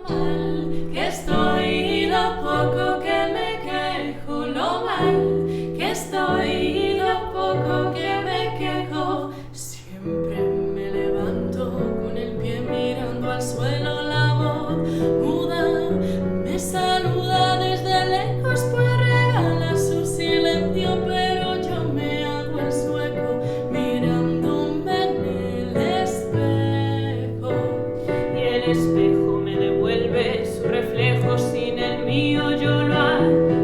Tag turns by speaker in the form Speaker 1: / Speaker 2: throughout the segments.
Speaker 1: mal que estoy y lo poco que me quejo, lo mal que estoy y lo poco que me quejo. Siempre me levanto con el pie mirando al suelo, la voz muda me saluda desde lejos, pues regala su silencio, pero yo me hago el sueco mirándome en el espejo.
Speaker 2: Y el espejo me devuelve su reflejo, sin el mío yo lo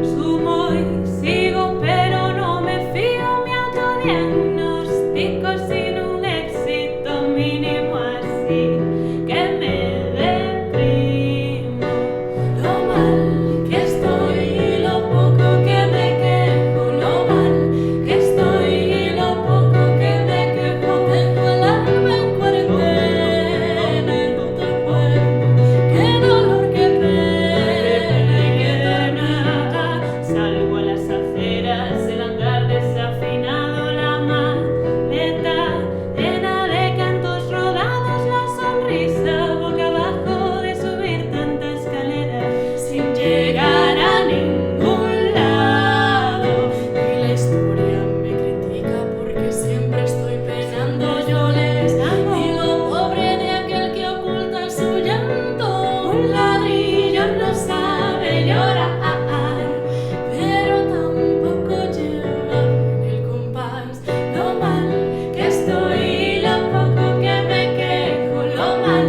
Speaker 2: asumo y sigo, pero no me fío, me autodiagnostico sin un éxito mínimo, así que me deprimo.
Speaker 1: Lo mal que estoy y lo poco que me quejo, lo mal que estoy y lo poco que me quejo. Tengo el alma en cuarentena y roto el cuerpo, qué dolor, qué pena y qué tormenta.
Speaker 2: Salgo a las aceras, el andar desafinado, la maleta llena de cantos rodados, la sonrisa boca abajo de subir tanta escalera sin llegar a ningún lado.
Speaker 1: Y la historia me critica porque siempre estoy penando. Yo les digo pobre de aquel que oculta su llanto. Un ladrillo no sabe llorar, pero tampoco lleva en el compás. Lo mal que estoy y lo poco que me quejo, lo mal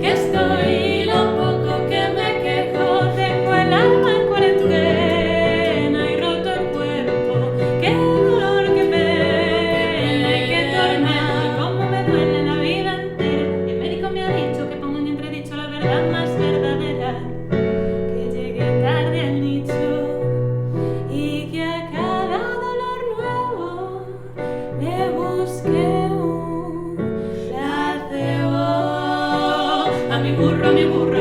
Speaker 1: que estoy y lo poco que me quejo.
Speaker 2: Tengo el alma en cuarentena y roto el cuerpo, qué dolor, qué pena y qué tormenta, cómo me duele la vida entera. Y el médico me ha dicho que pongo en entredicho la verdad más verdadera, que llegué tarde al nicho y que a cada dolor nuevo le busqué un placebo.
Speaker 1: A mi burro